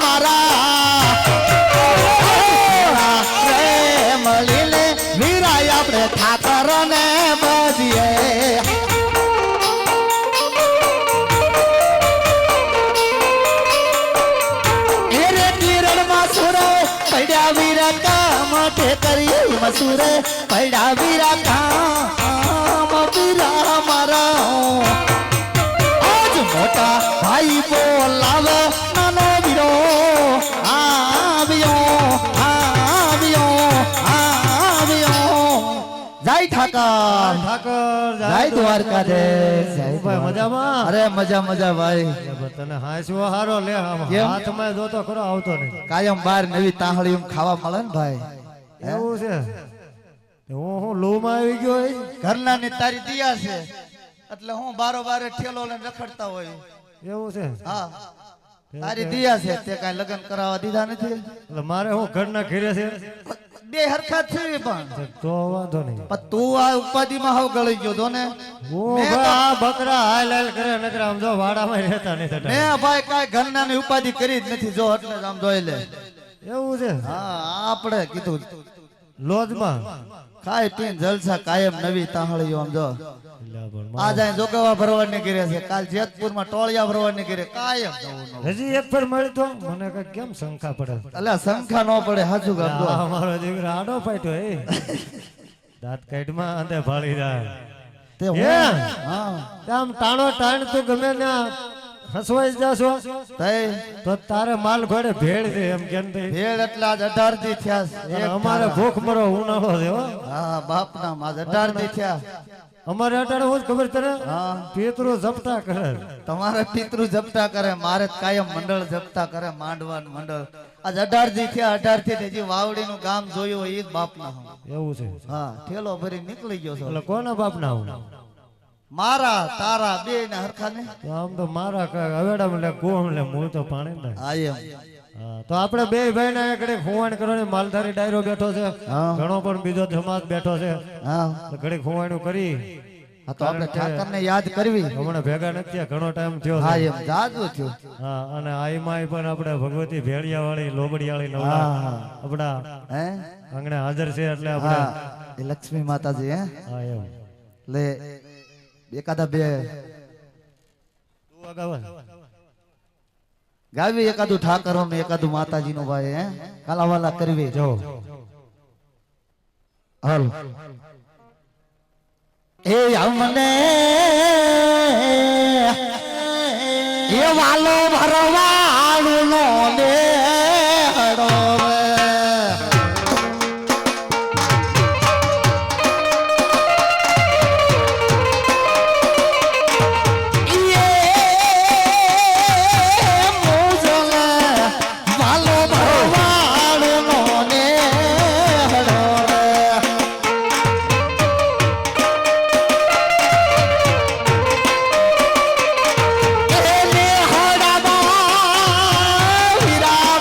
મારા રે મળીને વીરાય આપણે ઠાકર ને બજીએ એરે કિરણ માં સુરે પડ્યા વીરા કામ તે કરી મસુરે પડ્યા વીરા કામ વીરા મારા આજ મોટા ભાઈ બોલાવે નાનો વીરો આવ્યો જય ઠાકર જય દ્વારકાધીશ ભાઈ મજામાં અરે મજા મજા ભાઈ તને હાંસવો હારો લે હાથમાં જોતો ખરો આવતો નહીં કાયમ બાર નવી તાહળી ખાવા મળે ને ભાઈ એવું છે હું લૂમાં આવી ગયો ઘરના ની તારી દિયા છે એટલે હું બારો બારે ઠેલો લઈને રખડતા હોય એવું છે હા તારી દિયા છે તે કઈ લગ્ન કરાવવા દીધા નથી એટલે મારે હું ઘરના ઘેરે છે બે હરખા છે પણ તો વાંધો નહીં પણ તું આ ઉપાધિમાં હાવ ગળી ગયો તો ને આ બકરા હાલ હાલ કરે નકર આમ જો વાડામાં રહેતા નહીં થતા મેં ભાઈ કાઈ ઘરના ની ઉપાધિ કરી જ નથી જો એટલે આમ જોઈ લે એવું છે હા આપણે કીધું લોજમાં ખાઈ પીને જલસા કાયમ નવી તાહળીઓ આમ જો આજ અહીં જોગવા ભરવાની ગીરે છે કાલ જેતપુરમાં ટોળિયા ભરવાની ગીરે કાયમ હજી એક ફેર મળી તો મને કઈ કેમ શંકા પડે અલ્યા શંકા નો પડે હાચું ગામ તો અમારો દીકરો આડો ફાટ્યો એ દાંત કાઢમાં અંધે ભાળી જાય તે હા આમ ટાણો ટાણ તું ગમે ને હસવાઈ જાશો તો તારે માલ ઘોડે ભેળ દે એમ કેમ ભેળ એટલે આજ 18 દી થયા અમારે ભૂખ મરો ઉનાળો છે હા બાપ ના આજ 18 દી થયા અમારે અટાડે હું ખબર તને પિતૃ જપતા કરે તમારે પિતૃ જપતા કરે મારે કાયમ મંડળ જપતા કરે માંડવાન મંડળ આજ 18 દી થયા 18 થી હજી વાવડી નું ગામ જોયું હોય એ બાપ ના એવું છે હા ઠેલો ભરી નીકળી ગયો છો એટલે કોના બાપ ના હું મારા તારા બે ને હરખા ને આમ તો મારા હવેડા મને ગોમ લે મૂળ તો પાણી ને હા તો આપણે બે ભાઈ ના એકડે ખુવાણ કરવાની માલધારી ડાયરો બેઠો છે ઘણો પણ બીજો સમાજ બેઠો છે હા ઘડી ખુવાણું કરી હા તો આપણે ઠાકર ને યાદ કરવી હમણાં ભેગા નથી થયા ઘણો ટાઈમ થયો હા એમ જાજુ થયો હા અને આઈમાં પણ આપણે ભગવતી ભેળિયા વાળી લોબડિયા વાળી નવલા આપડા હે આંગણે હાજર છે એટલે આપણે એ લક્ષ્મી માતાજી હે હા એમ લે એકાદા બે ગાવી એકાદું ઠાકરો ને એકાદું માતાજી નું ભાઈ હે કાલાવાલા કરવી જો હાલ એ અમને એ વાલો ભરવાડું નો લે હડો વીરા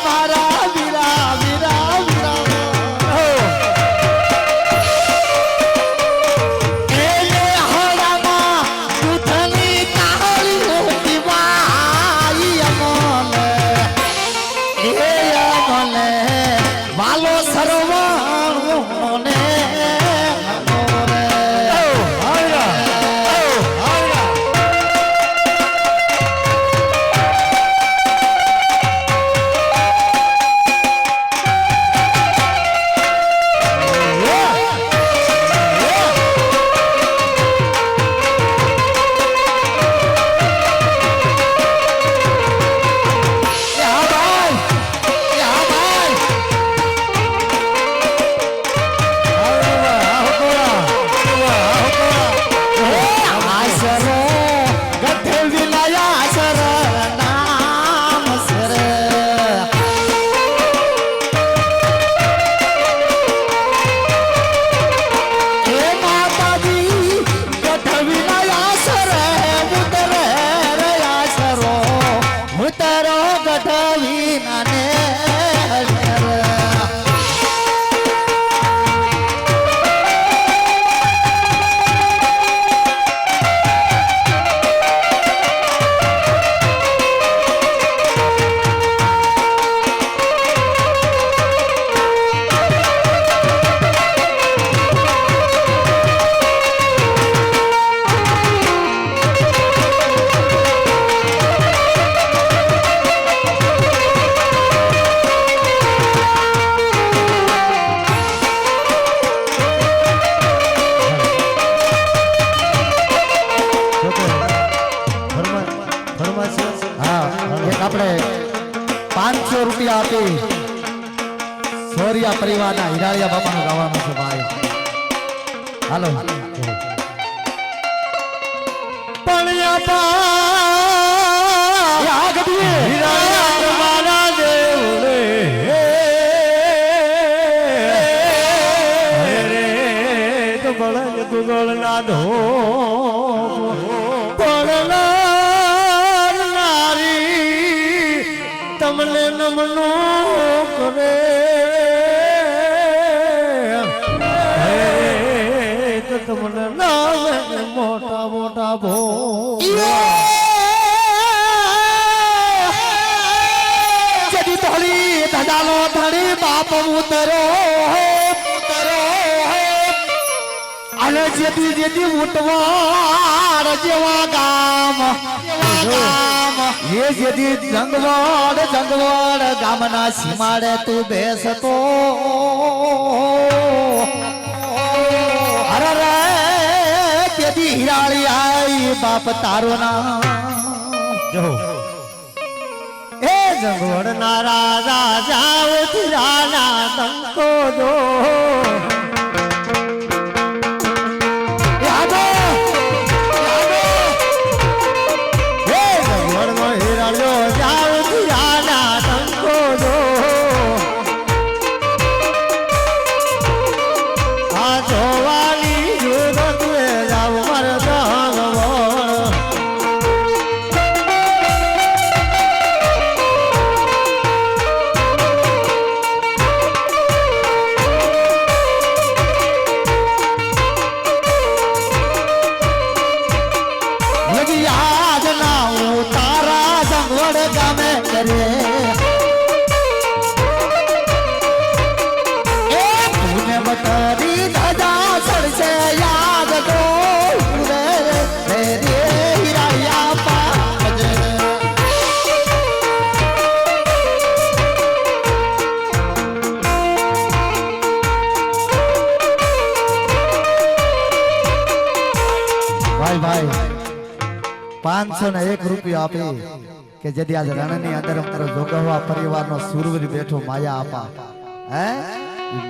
ગાવા છે હા એક આપણે 500 રૂપિયા આપી સોરિયા પરિવારના હિરાળિયા બાપાનું ગાવાનું છે ભાઈ હાલો પણ્યા પા હિરાળિયા મારા દેવડે રે તો બળદ ગુગળ ના ધો પડનાર નારી તમને નમનો કરે તો તમને નામે મોટા મોટા ભો જદી ધોળી ધજાલો ધણી બાપ ઉતરો અને જેદી ઉઠવાડ જેવા ગામ એ જેદી જંગવાડ ગામના સીમાડે તું બેસતો અરે રે તેદી હિરાળી આઈ બાપ તારો નામ જો એ જંગવડ ના રાજા જાઓ તિરાના તંકો જો ભાઈ 501 રૂપિયા આપી કે જેથી આજ રણની અંદર અમારો જોગવા પરિવારનો સુરવીર બેઠો માયા આપા હે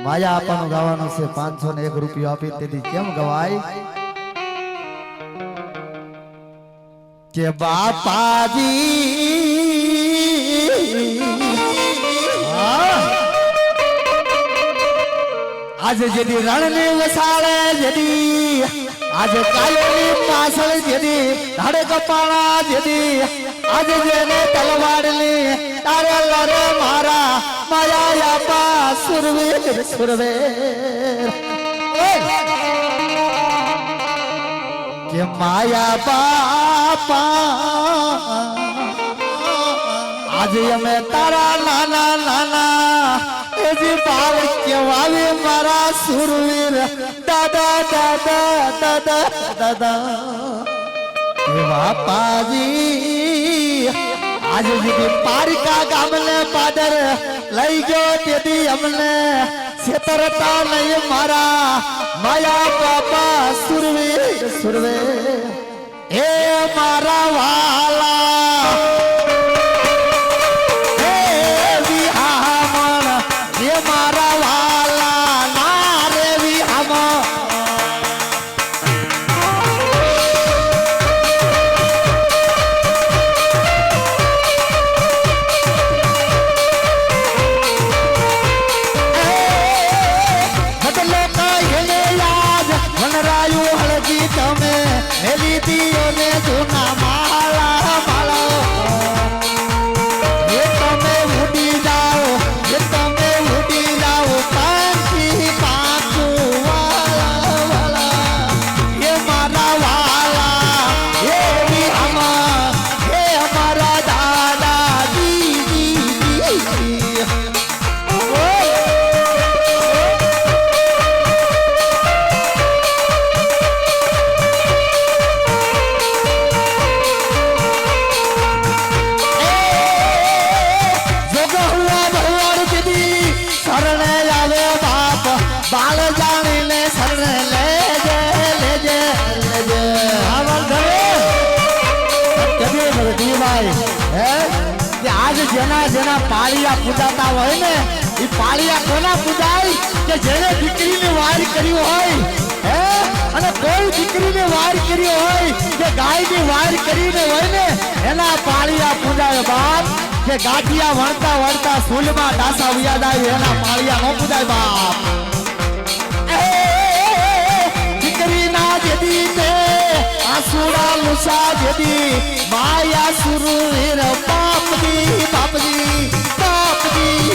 માયા આપાનું ગાવાનું છે 501 રૂપિયા આપી તેથી કેમ ગવાય કે બાપાજી આજે જેદી રણને વસાળે જેદી આજે કાયોની પાછળ જેદી ધડ કપાળા જેદી આજે જેને તલવાડની તારે લરે મારા માયા આપા સુરવીર સુરવીર કે માયા બાપા આજે અમે તારા નાના નાના એજી બાર કેવાવી મારા સુરવીર દાદા દાદા દાદા દાદા એ બાપાજી આજે જીદી પારિકા ગામને પાદર લઈ ગયો તેથી અમને છેતરતા નહીં મારા માયા બાપા સુરવીર સુરવીર એ મારા વાલા મારા વાલા ના રે વિહામણ બદલો કહીને યાદ વનરાયું હળજી તમે લીધીઓને જૂના માળા માળા હે કે આજ જેના જેના પાળિયા પૂજાતા હોય ને એ પાળિયા કોના પૂજાય કે જેને દીકરીને વાર કર્યું હોય હે અને કોઈ દીકરીને વાર કર્યો હોય કે ગાયની વાર કરીને હોય ને એના પાળિયા પૂજાય બાપ કે ગાંઠિયા વણતા વણતા સૂલમાં ડાસા ઉયાદ આવે એના પાળિયા ન પૂજાય બાપ દીકરીના જેદી તે આસુડા લુસા જેદી માયા સુરવીર બાપજી બાપજી બાપજી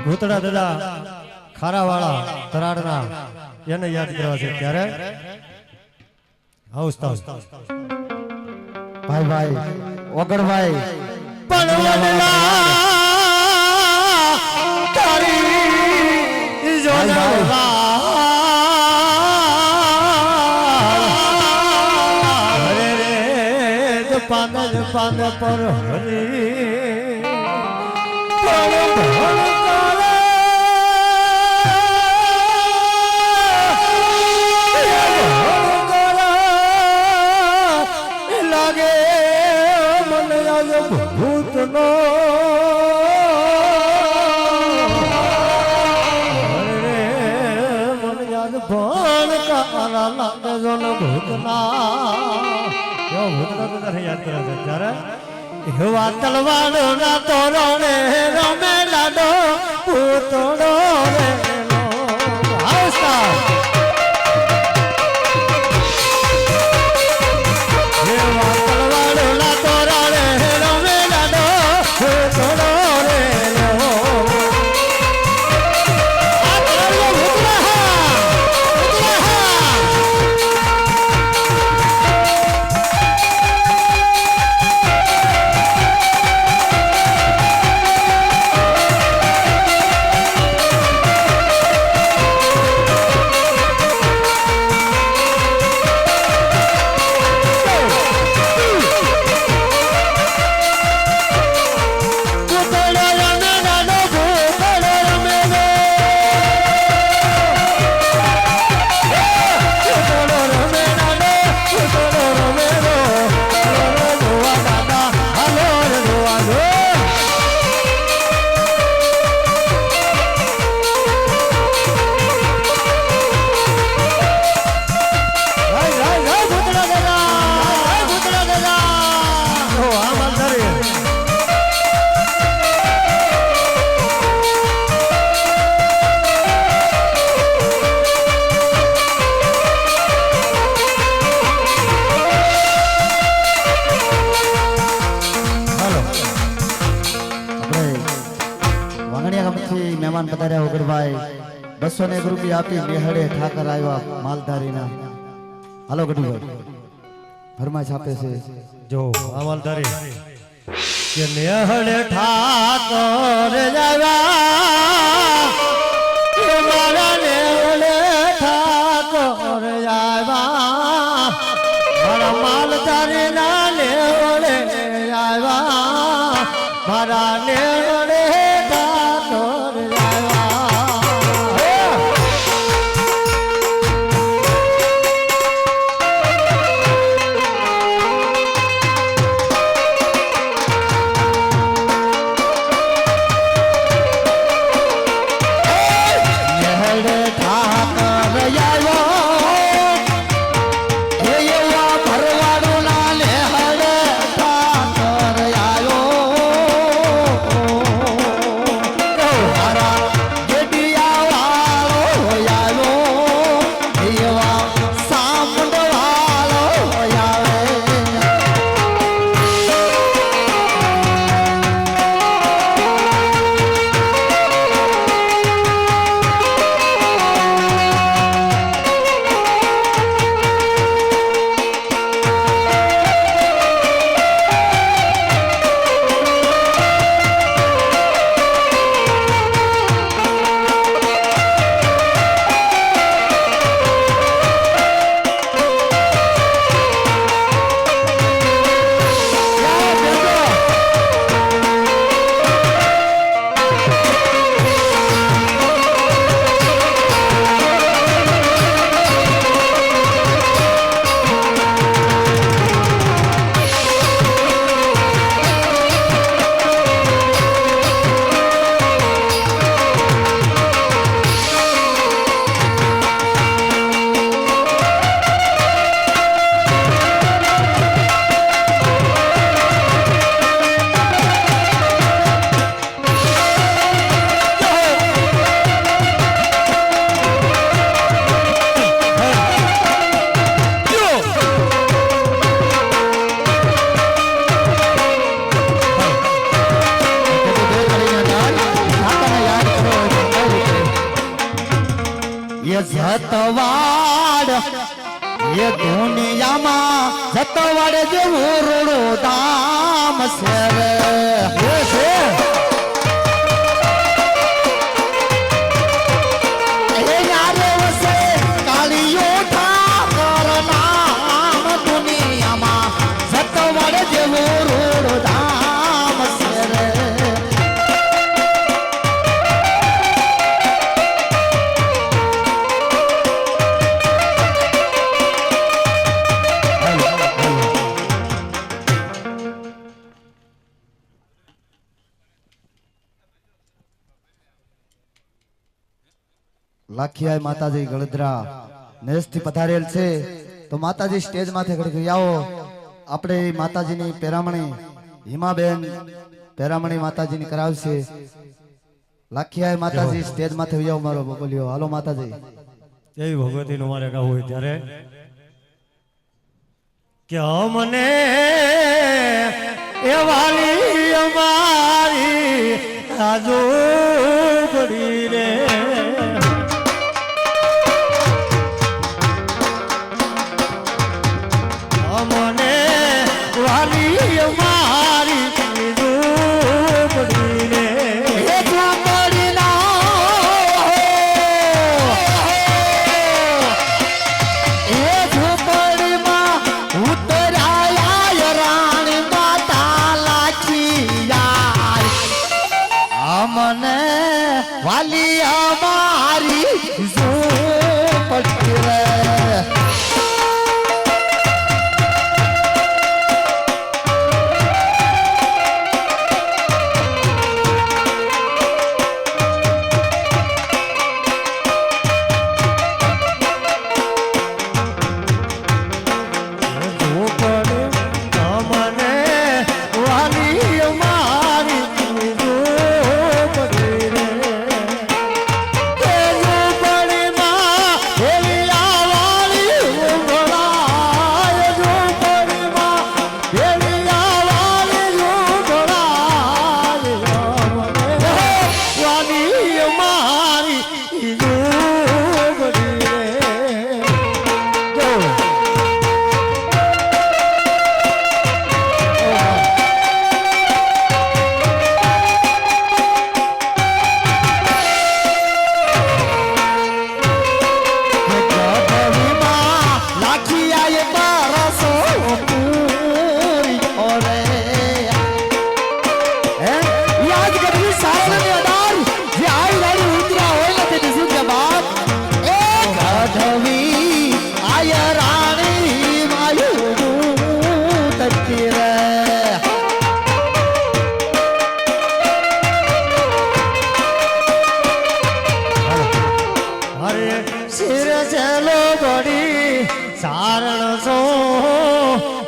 ભૂતડા દાદા ખારાવાળા તરાડના એને યાદ કરવા છે ત્યારે ભાઈ ભાઈ ઓગણભાઈ પણ તારી જોનવા હરે રે પાન પર હરી લાગે મને આજ ભૂતનો મને યાદ ભણ કાલા લાગે જોન ભૂતના ભૂતના યાદ કરે છે ત્યારે એવા તલવાડો ના તોરણે રમે લાડો પૂતળો રે મહેમાન પધાર્યા ઓગણભાઈ 201 રૂપિયા આપી મેહડે ઠાકર આવ્યા માલધારીના હાલો ગઢુભાઈ ફરમાઈશ આપે છે જો આ માલધારી કે મેહડે ઠાકર આવ્યા કે મારા મેહડે ઠાકર આવ્યા મારા માલધારીના મેહડે આવ્યા મારા મેહડે ભરવાડું ના લે હડે ઠાકર આવ્યો સતવાડ એ દુનિયામાં સતવાડ જેવું રોડો ધામ છે રે. એ છે એ યારે વસે કાળિયો ઠાકર નામ દુનિયામાં સતવાડ જેવું રોડો ધામ છે રે. લાખિયાય માતાજી ગળદરા નેસથી પધારેલ છે તો માતાજી સ્ટેજ માથે ઘડી આવો. આપણે માતાજીની પેરામણી હિમાબેન પેરામણી માતાજીની કરાવશે. લાખિયાય માતાજી સ્ટેજ માથે આવો મારો બોલ્યો. હાલો માતાજી. એવી ભગવતીનું મારે ગાવું હોય ત્યારે કે મને એ વાલી અમારી રાજુ પડી રે મને વાલી અમારી રાજુ પડી રે મને વાલી અમારી ઝૂંપડી રે. સારણ સો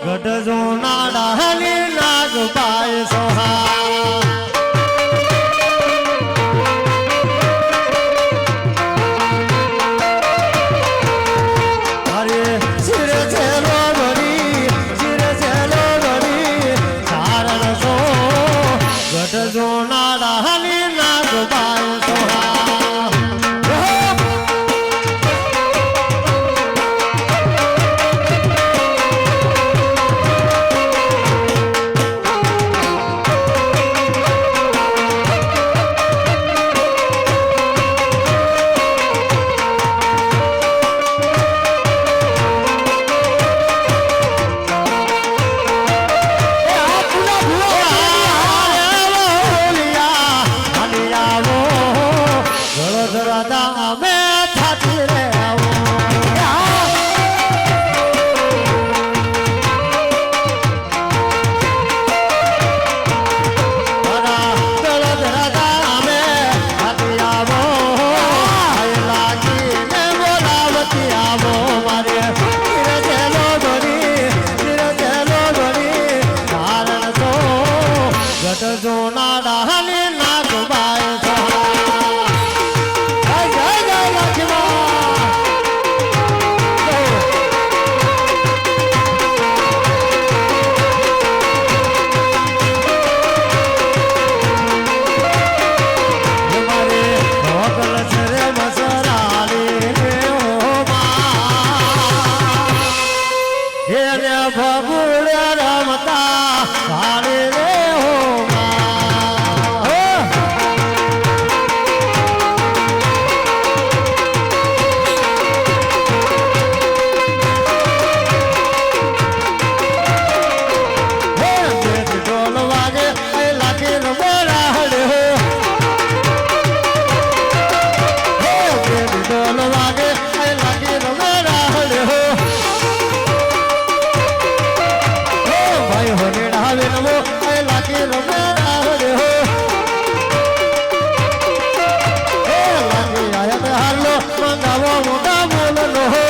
ગઢજો નાડાની નાગબાઈ સોહા અરે શિર છેલો ગરી સારણ સો ગઢજો નાડાની નાગબાઈ સોહા એ લાગી રમે રાવડે હો એ લાગી આયા તે હાલો મંગાવો મોટા બોલનો હો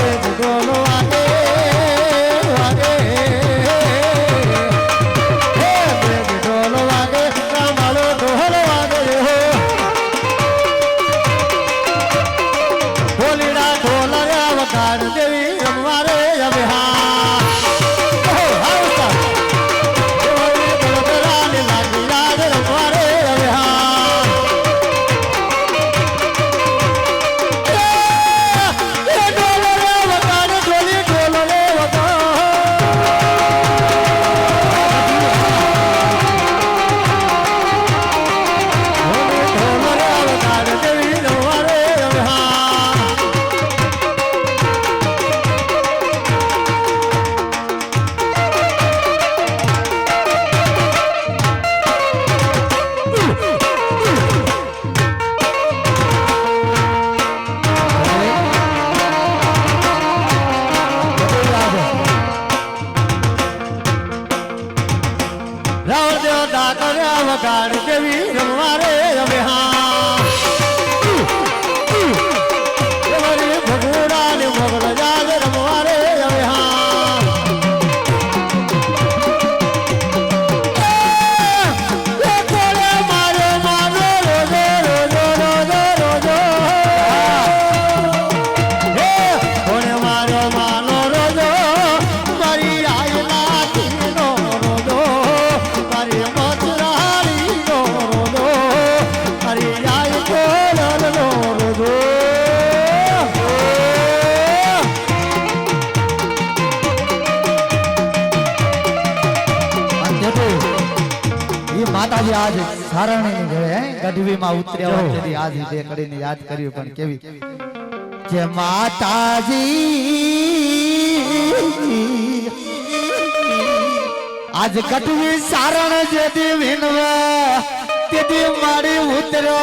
એ ઢોલો વાગે વાગે એ ઢોલો વાગે રામાળો ઢોલ વાગે હો બોલીડા ઢોલયા વગાડ દેવી રમવારે હવે હા આવતા દેવરી બળદરાની લાગી યાદ રમવારે હવે હા એ ઢોલો રે વગાડ ઢોલી ઢોલો રે વગાડ ઢોલો રે વગાડ દેવી રમવારે હવે હા રાવદેવ ડાકર્યા વગાડ દેવી રમવારે હવે હા દેવરી ભગોડાને મોગલ જાગ રમવારે હવે હા એ કોલે મારો મારો રોજો રોજો રોજો રોજો હે કોને મારો માનો રોજો મારી આયલા તીનો રોજો મારી મથરાળીનો રોજો મારી આય કોલનો રોજો એ માતાજી આજ સારણી ની હે ગઢવીમાં ઉતર્યા હોય તેથી આજ તે કરીને યાદ કર્યું પણ કેવી જે માતાજી આજ ગઢવી સારણ જેથી વિનવા તેથી મારી ઉતરો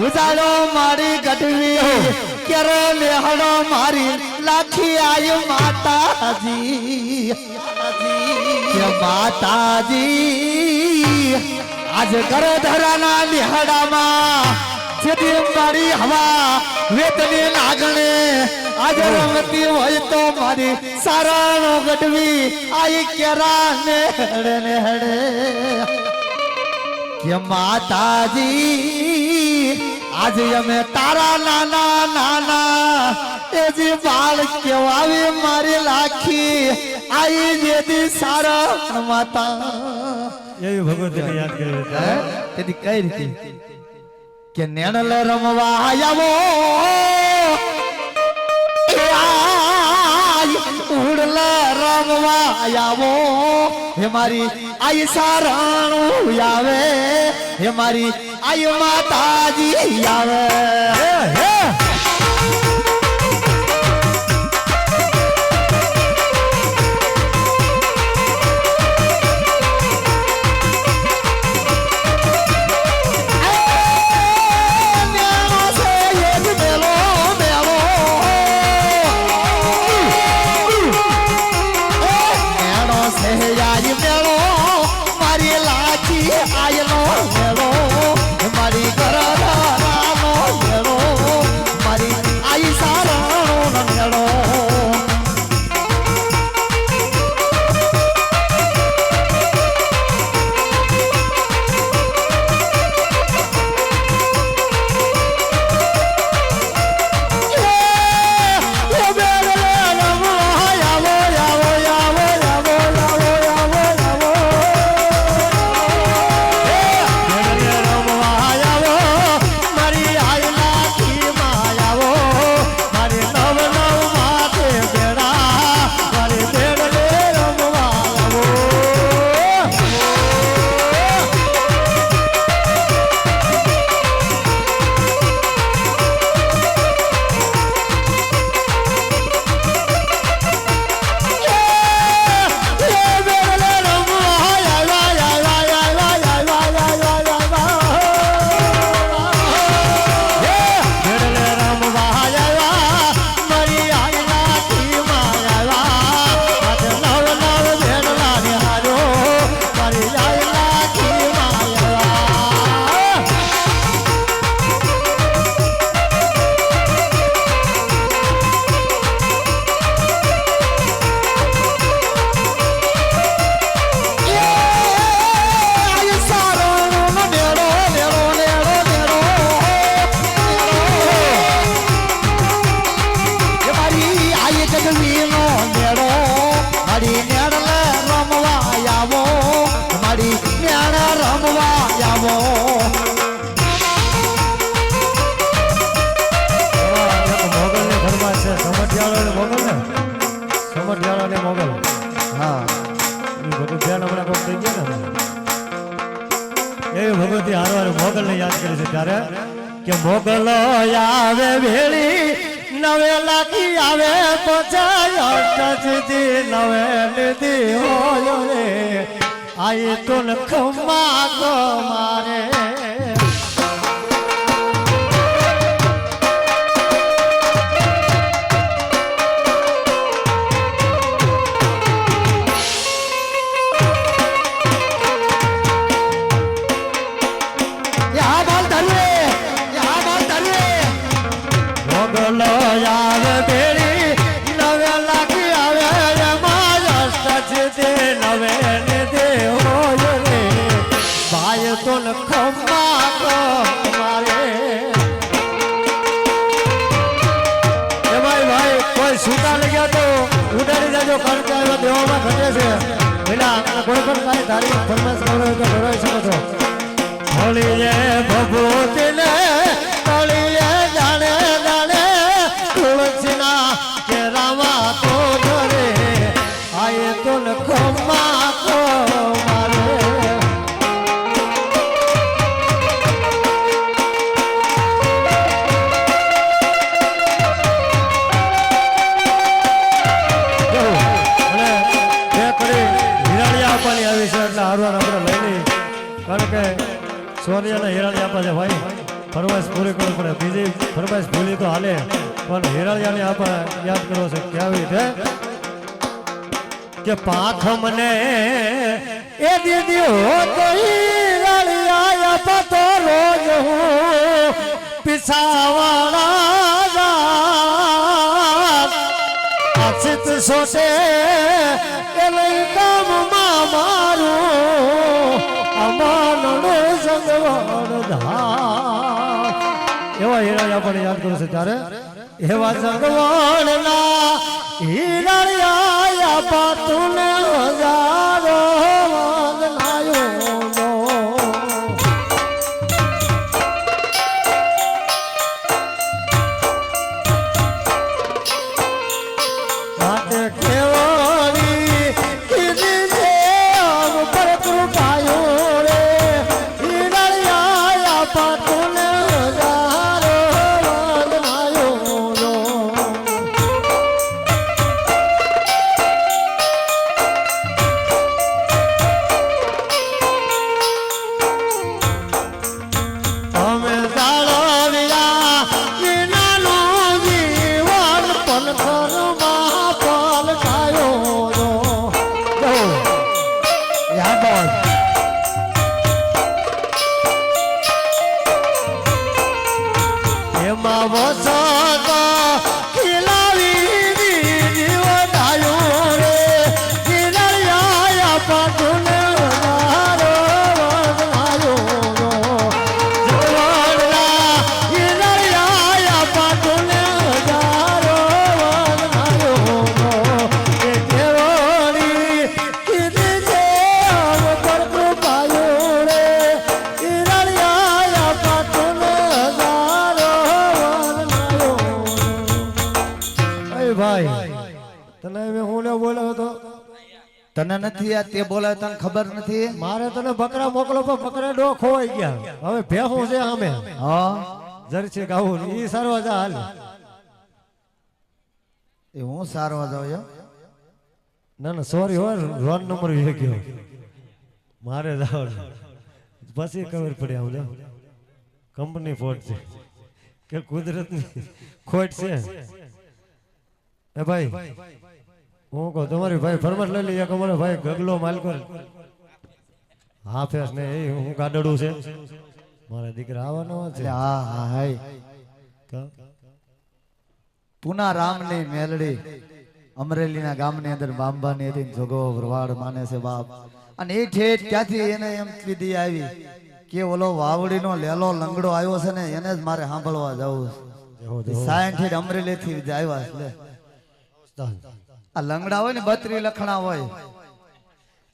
ઉજાડો મારી ગઢવી કેરો લેહડો મારી લાખી આય માતાજી કે માતાજી આજ ગરધરાના નિહાડામાં જેથી મારી હવા વેતની નાગણે આજ રમતી હોય તો મારી સારાનો ગઢવી આઈ કેરા ને હડે કે માતાજી આજે અમે તારા નાના નાના એ જે બાળ કેવાવી મારી લાખી આઈ જેથી સારા માતા એવી ભગવતીને યાદ કરી તેથી કઈ રીતે કે નેણલ રમવા આવો ઉડલા રમવા આવો હે મારી આઈ સારાણું આવે હે મારી આઈ માતાજી આવે હે આયનો મેળો મારી ગરધાનો મેળો મોગલ હા એ બધું ધ્યાન હમણાં કોક થઈ ગયા ને એ ભગવતી હારવાર મોગલ ને યાદ કરે છે ત્યારે કે મોગલ આવે વેળી નવે લાખી આવે પચાય અષ્ટસિદ્ધિ નવે નિધિ હોય રે આઈ તો ખમ્મા કો મારે મોગલ આવે વેળી નવે લાખી આવે એમાં અષ્ટસિદ્ધિ નવે નિધિ હોય રે ભાઈ તો ખમ્મા કો મારે ભાઈ કોઈ છૂટા લઈ ગયા તો ઉડાડી દેજો કારણ કે હવે દેવામાં ઘટે છે પેલા કોઈ પણ કાંઈ ધાર્મિક ફરમાઈશ કરો તો કરાવી શકો છો હોળીએ ભભૂતિને તળીએ જાણે જાણે તુલસીના કેરામાં તો ધરે આયે તો ખમ્મા કો મારે હારવાર આપણે લઈ લઈ કારણ કે સૂર્યને હિરાળી આપવા છે ભાઈ ફરમાઈશ પૂરી કરવી પડે બીજી ફરમાઈશ ભૂલી તો હાલે પણ હિરાળિયાને આપણે યાદ કરવો છે કેવી રીતે કે પાંખ મને એ દીદી હો તો હિરાળિયા આપા તો રોજ હું પિછાવાળા આશિત સોટે એ લઈ કામમાં મારું અમાનનો સંગવાડ ધા એવા હીરા આપણે યાદ કરું છે ત્યારે એવા સંગવાડના હીરા પાતું હજારો વંદનાયો તને નથી આ તે બોલાવે તને ખબર નથી મારે તને બકરા મોકલો પણ બકરા ડો ખોવાઈ ગયા હવે ભેહું છે અમે હા જરસી ગાવું ઈ સારવા જા હાલ એ હું સારવા જાઉં ના ના સોરી હો રોન નંબર વી ગયો મારે જાવ પછી ખબર પડી આવું કંપની ફોટ છે કે કુદરતની ખોટ છે એ ભાઈ હું કહું તમારી ભાઈ ફરમાશ લઈ લઈએ કે અમારે ભાઈ ગગલો માલકો હા ફેસ ને એ હું ગાડડું છે મારા દીકરા આવવાનો છે હા હા હાય પુના રામની મેલડી અમરેલીના ગામની અંદર બાંબાની હતી જોગો ભરવાડ માને છે બાપ અને એ ઠેઠ ક્યાંથી એને એમ વિધિ આવી કે ઓલો વાવડીનો લેલો લંગડો આવ્યો છે ને એને જ મારે સાંભળવા જવું છે સાયન ઠેઠ અમરેલી થી આવ્યા છે આ લંગડા હોય ને 32 લખણા હોય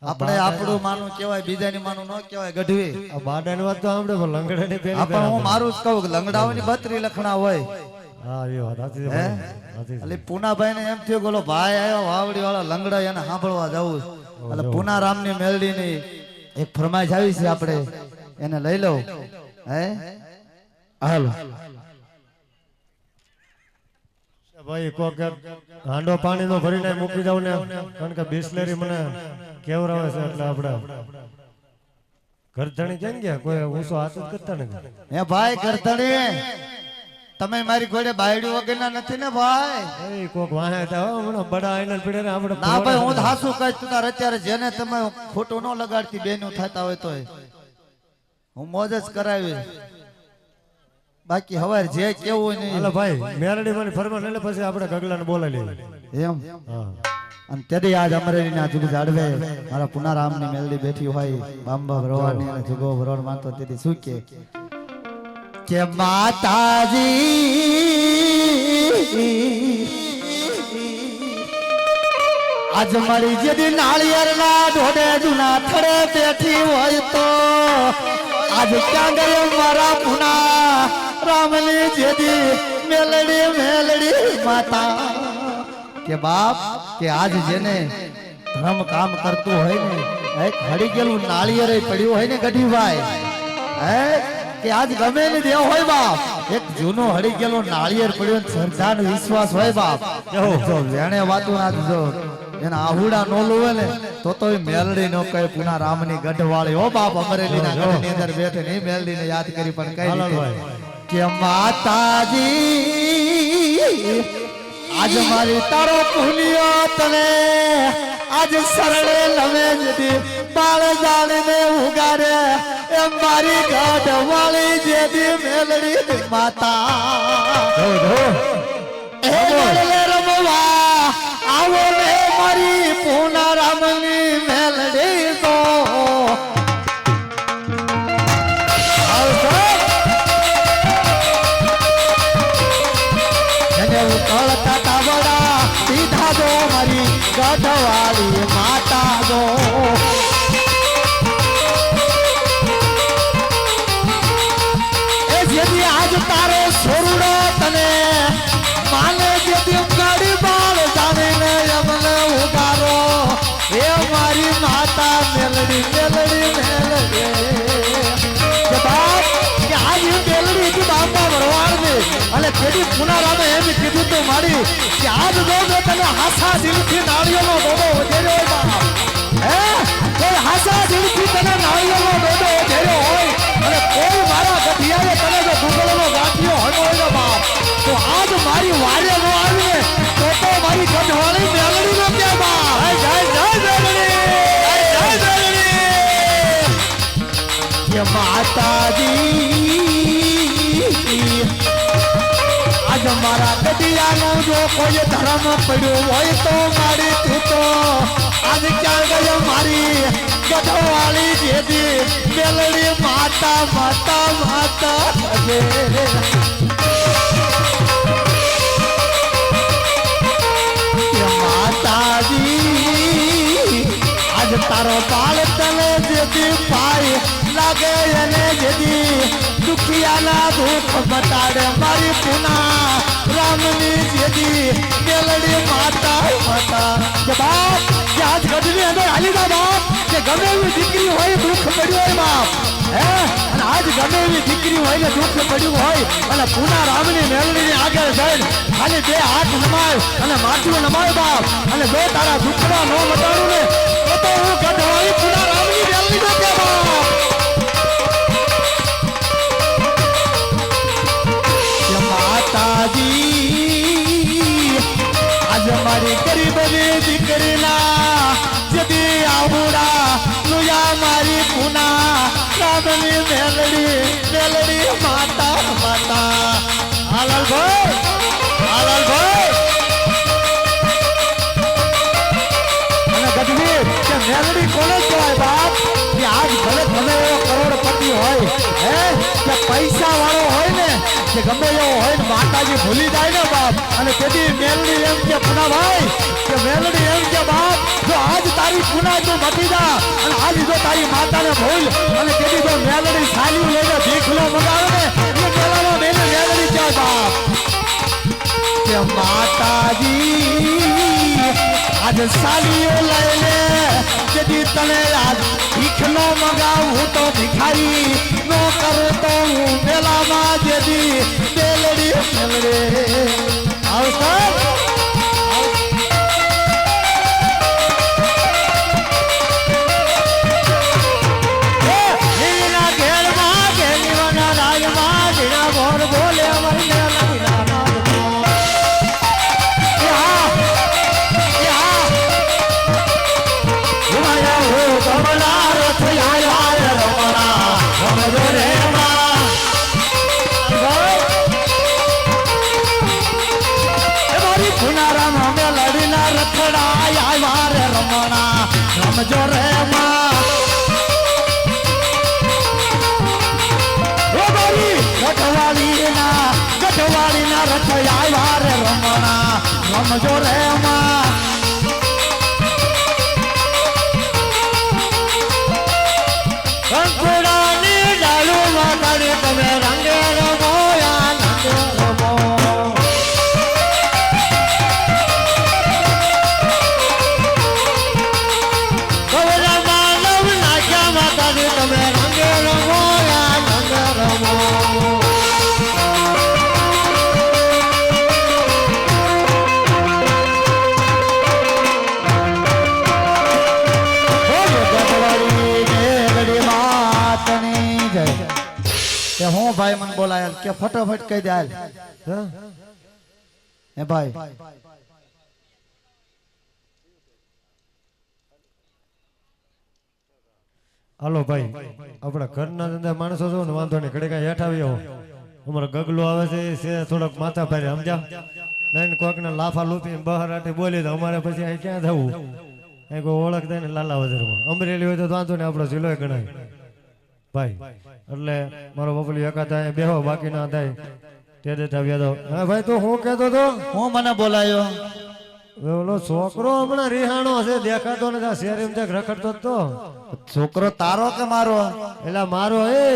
આપણે આપણું માનું કહેવાય બીજાની માનું ન કહેવાય ગઢવી આ બાડાની વાત તો આપણે લંગડાની પેલી આપણે હું મારું જ કહું કે લંગડા હોય ને 32 લખણા હોય હા એ વાત સાચી છે હે? ભાઈ, સાચી છે. એટલે પૂનાભાઈ ને એમ થયું કે ઓલો ભાઈ આવ્યો વાવડી વાળા લંગડા એને સાંભળવા જવું એટલે પૂનારામ ની મેલડી ની એક ફરમાઈશ આવી છે આપણે એને લઈ લઉં હે હાલો ભાઈ કોક હાંડો પાણી નો ભરીને મૂકી દઉં ને કારણ કે બિસ્લેરી મને કેવરાવે છે એટલે આપણે ઘરધણી કેમ ગયા કોઈ ઊંચો હાથ જ કરતા નથી. હે ભાઈ કરતણી તમે મારી ઘોડે બાયડી વગરના નથી ને ભાઈ એ કોક વાહે હતા હો, હમણાં બડા આઈના પીડે ને આપણે ના ભાઈ હું હાસુ કઈ તું તાર અત્યારે જેને તમે ખોટું ન લગાડતી બેનું થતા હોય તોય હું મોજ જ કરાવી બાકી હવે જે કેવું હોય હાલો નહીં ભાઈ મેરડી મારી ફરમાન એટલે પછી આપણે ગગલાને બોલાવી લઈએ. એમ હા અને તેથી આજ અમરેલી ના જુગ જાડવે મારા પુનારામ ની મેલડી બેઠી હોય બાંબા ભરવાની અને જુગો ભરવાડ માનતો તેથી શું કે માતાજી આજ મારી જેદી નાળિયેર ના ઢોડે જુના થડે બેઠી હોય તો આજ ક્યાં ગયો મારા પુના રામની જેદી મેલડી મેલડી માતા કે બાપ કે આજ જેને ધર્મ કામ કરતું હોય ને એક હડી ગયેલું નાળિયેર પડ્યું હોય ને ગઢીભાઈ હે કે આજ ગમે ને દેવ હોય બાપ એક જૂનો હડી ગયેલો નાળિયેર પડ્યો ને શ્રદ્ધાનો વિશ્વાસ હોય બાપ જો વેણે વાતું ના જો એના આહુડા નો લોવે ને તો એ મેલડી નો કહે પુના રામની ગઢવાળી હો બાપ અમરેલી ના ગઢની અંદર બેઠે નહીં મેલડી ને યાદ કરી પણ કઈ રીતે કે માતાજી આજ મારી તારો પુલિયો તને આજ સરળે લવે જદી બાળ જાણીને ઉગારે એમ મારી ગઢવાળી જેદી મેલડી માતા એ મેળે રમવા આવો ને મારી પૂના રામની મેલડી તો ઉકળતા તાવડા સીધા દો મારી ગઢવાળી માતા દો એ જેથી આજ તારો સોરડો તને માને જેથી ગાડી બાળ જાણીને એમને ઉગારો એ મારી માતા મેલડી મેલડી મેલડી કે બાપ કે આજ મેલડી કી બાપા ભરવાડ ને અને તેડી પુનારામે એમ કીધું તો મારી કે આજ જો તને હાસા દિલથી નાળિયેરનો ડોડો વધેર્યો હોય બાપ હે કોઈ હાસા દિલથી તને નાળિયેરનો ડોડો વધેર્યો હોય અને કોઈ મારા ગઢિયાએ તને જો ગુગળનો ગાંઠિયો હનો હોય બાપ તો આજ મારી વારે નો આવે તો મારી ગઢવાળી મેલડી નો કે બાપ જય જય મેલડી જય જય મેલડી કે માતાજી આજ મારા ગઢિયાનો જો કોઈ ધર્મ પડ્યો હોય તો મારી તું તો આજ ક્યાં ગયો મારી ગઢવાળી જેદી મેલડી માતા માતા માતા માતાજી આજ તારો બાળ તને જેદી પાય લાગે એને જેદી દુખિયાના દુઃખ બતાડે મારી પુના રામની જેદી મેલડી માતા માતા કે બાપ કે આજ ગઢની અંદર હાલી જા બાપ કે ગમે એવી દીકરી હોય દુઃખ પડ્યું હોય બાપ હે અને આજ ગમે એવી દીકરી હોય ને દુઃખ પડ્યું હોય અને પુના રામની મેલડીની આગળ જઈને ખાલી બે હાથ નમાય અને માથું નમાય બાપ અને જો તારા દુઃખમાં ન મટાડું ને તો હું ગઢવાળી પુના રામની મેલડી નો કે બાપ માતાજી આજ મારી ગરીબની દીકરીના જદી આવડા લુયા મારી પુના રામની મેલડી મેલડી માતા માતા હાલાલભાઈ અને ગઢવી કે મેલડી કોને કહેવાય બાપ કે આજ ભલે ગમે એવો કરોડપતિ હોય હે કે પૈસા વાળો હોય ને કે ગમે એવો હોય ને માતાજી ભૂલી જાય ને બાપ અને તેથી મેલડી એમ કે પુના ભાઈ કે મેલડી એમ કે બાપ જો આજ તારી પુના તું મટી જા અને આજ જો તારી માતાને ભૂલ અને તેથી જો મેલડી સાલી લઈને ભીખલો મગાવે ને એ મેલામાં બેને મેલડી ક્યાં બાપ કે માતાજી આજ સાલીઓ લઈને જેથી તને આજ ભીખ નો મગાવું તો ભિખારી નો કરું તો હું મેલામાં જેથી બેલડી મેલડે આવતા રમજો રે માં ગઢવાળી ના રથ આવ્યા રે રમણા રમજો રે માં કંકુડાની ડાળુ માં તમે રંગે રમો આનંદ રમો તમે રંગે રમો આનંદ રમો હું ભાઈ મને બોલાય કે ફટોફટ કહી દે હાલ હે ભાઈ હાલો ભાઈ આપણા ઘરના ધંધા માણસો છો ને વાંધો નહીં ઘડી કાંઈ હેઠ આવી આવો અમારો ગગલો આવે છે થોડોક માથા ભારે સમજ્યા નહીં કોઈકને લાફા લૂપી બહાર આટી બોલી તો અમારે પછી અહીં ક્યાં થવું અહીં કોઈ ઓળખ થાય ને લાલા વજરમાં અમરેલી હોય તો વાંધો નહીં આપણો જિલ્લો ગણાય ભાઈ એટલે મારો બપલી એકાદ થાય બેહો બાકી ના થાય તે દેતા વ્યાદો હા ભાઈ તો હું કહેતો તો હું મને બોલાયો ઓલો છોકરો હમણાં રિહાણો છે દેખાતો નથી શેર એમ રખડતો તો છોકરો તારો કે મારો એટલે મારો એ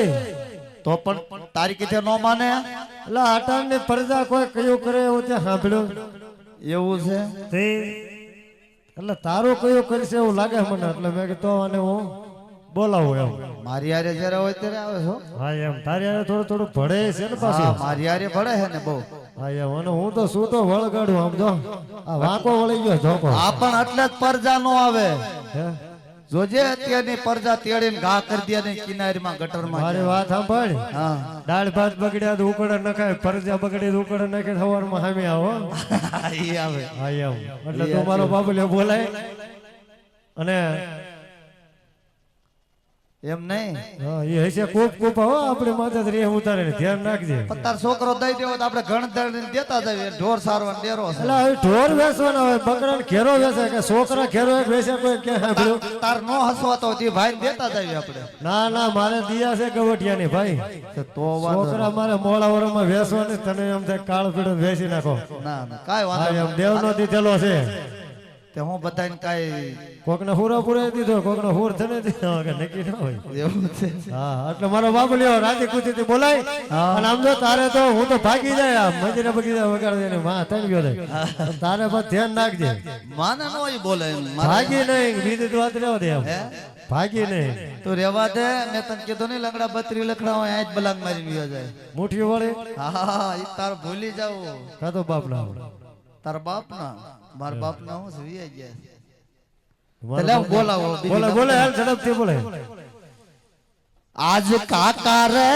તો પણ તારી કીધે નો માને એટલે આટાણ ની પરજા કોઈ કયું કરે એવું તે સાંભળ્યું એવું છે તે એટલે તારું કયું કરશે એવું લાગે મને એટલે મેં કીધું અને હું બોલાવું એમ મારી હારે જયારે હોય ત્યારે આવે છો હા એમ તારી હારે થોડું ભળે છે ને પાછું મારી હારે ભળે છે ને બહુ હા એમ અને હું તો શું તો વળગાડું આમ જો આ વાંકો વળી ગયો ધોકો આ પણ એટલે જ પરજા નો આવે હે જોજે અત્યારની પરજા તેડીને ઘા કરી દે ને કિનારીમાં ગટરમાં મારી વાત સાંભળ હા દાળ ભાત બગડ્યા તો ઉકળે નખાય પરજા બગડી તો ઉકળે નાખે સવારમાં સામે આવો ઈ આવે હા એમ એટલે તું મારો બાબુલે બોલાય અને એમ નહીં હા એ હશે કોપ કોપ હો આપણે માથે રે ઉતારે ને ધ્યાન રાખજે તાર છોકરો દઈ દેવો તો આપણે ગણતરી દેતા જઈએ ઢોર સારવાનો ડેરો છે એટલે હવે ઢોર વેચવાના હોય બકરા ઘેરો વેચે કે છોકરા ઘેરો એક વેચે કોઈ ક્યાં સાંભળ્યું તાર નો હસવા તો તી ભાઈ દેતા જઈએ આપણે ના ના મારે દિયા છે ગવટિયાની ભાઈ તો છોકરા મારે મોળા વરમાં વેચવાની તને એમ થાય કાળ પીડો વેચી નાખો ના ના કાઈ હા વાંધો એમ દેવનો દીધેલો છે તે હું બધાને કાઈ કોકને હુરો પુરાઈ દીધો કોકને હુર થને દીધો કે નક્કી ન હોય એવું છે હા એટલે મારો બાપુ લ્યો રાજી ખુશી થી બોલાય અને આમ જો તારે તો હું તો ભાગી જાય મંદિરે બગીચા વગાડી દે માં થઈ ગયો તારે બસ ધ્યાન રાખજે માને નો ઈ બોલે ભાગી નહીં બીજી વાત રહેવા દે એમ ભાગી નહીં તું રેવા દે મેં તને કીધું નહીં લંગડા બત્રી લખડા હોય આજ બલાંગ મારી વિયો જાય મુઠ્ઠી વળે હા ઈ તાર ભૂલી જાવ કાતો બાપ ના તાર બાપ ના માર બાપ ના હું સુઈ ગયા એટલે બોલાવો બોલે બોલે હાલ ઝડપથી બોલે આજ કાકા રે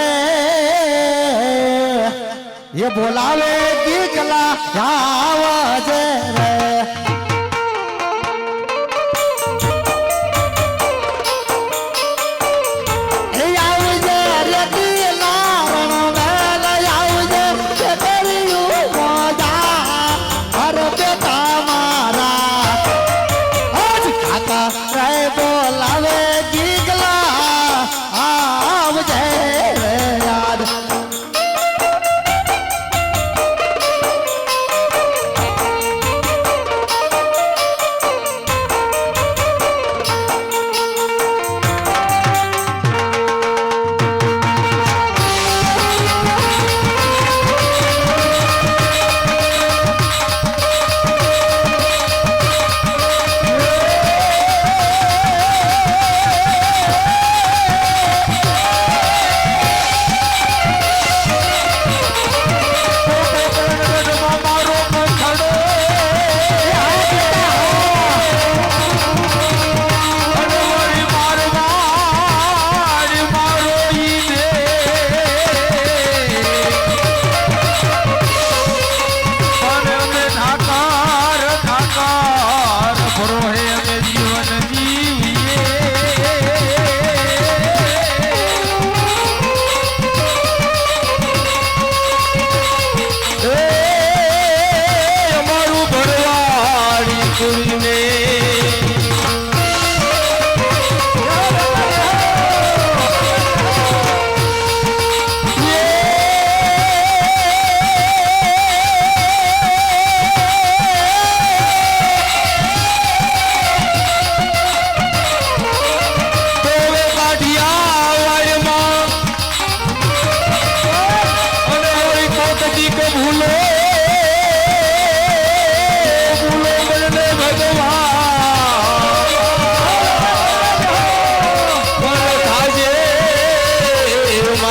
ये बोलावे દીકલા જાવજે રે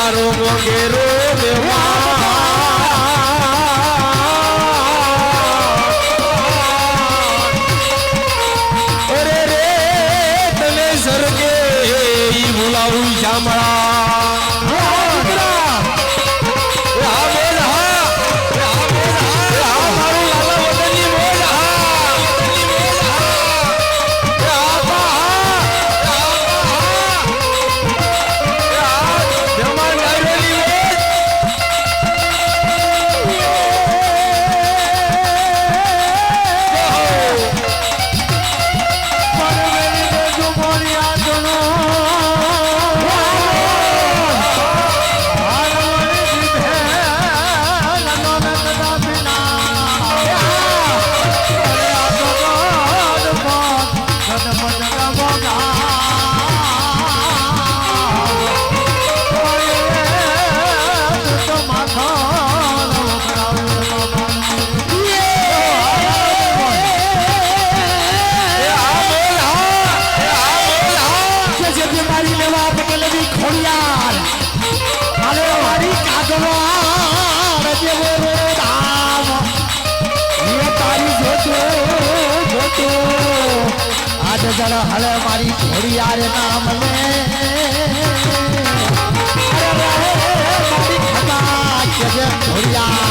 મારો મોગેરો અરે રે તને સરગે ઈ બોલાવું શામળા જરા હલે મારી ઘોડિયાર નામ લે મારી ખતા કે જે ઘોડિયાર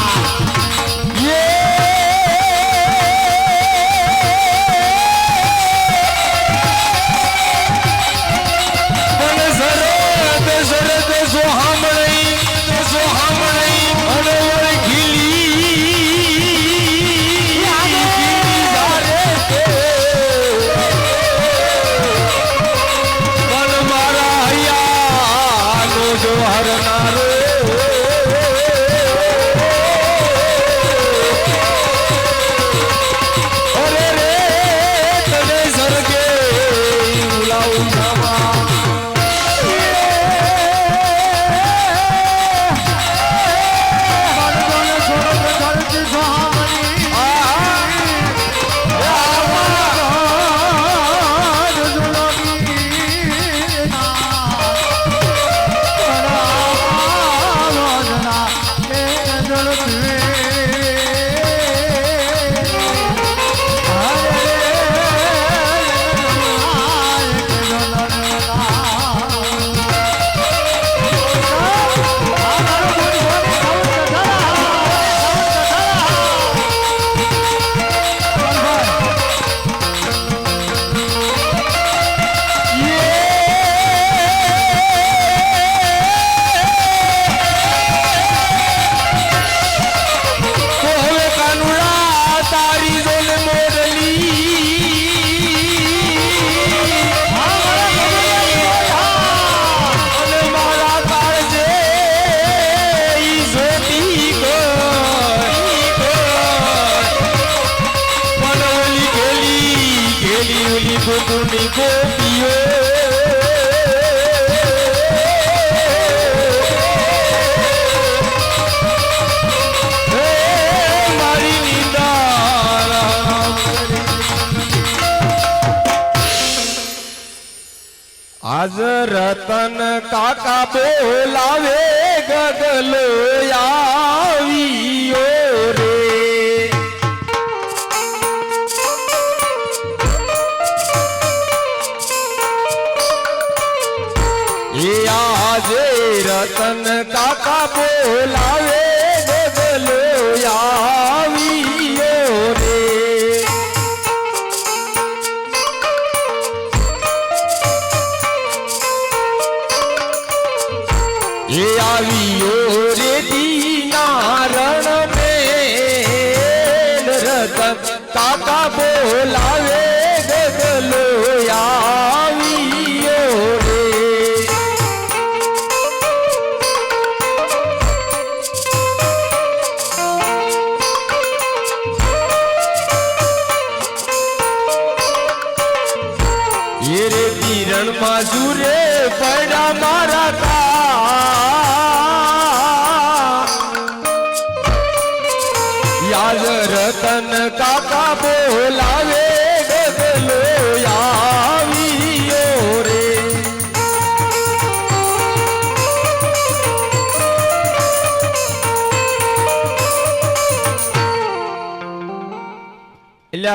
ગોકુળની ગોપીઓ મારી નિંદા આજ રતન કાકા બોલાવે ગગલો આવ્યો રે રતન કાકા બોલાવે ગગલો આવ્યો રે એ આવ્યો રે દીના રણ મેલ રતન કાકા બોલાવે ગગલો આવ્યો રે મજૂરે પડા મારા યાદ રતન કાકા બોલાવે ગગલો આવ્યો રે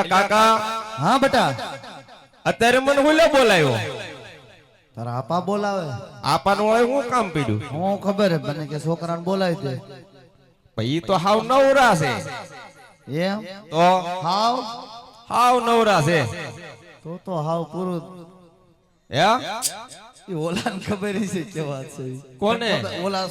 એલા કાકા હા બેટા અત્યારે મને હુલે બોલાયો તારા આપા બોલાવે આપાનું હોય હું કામ પીડ્યું હું ખબર હે મને કે છોકરાને બોલાવી દે ઈ તો હાવ નવરા છે એમ તો હાવ નવરા છે તો હાવ પૂરું હે ઈ ઓલાને ખબર છે કેવા છે કોને ઓલા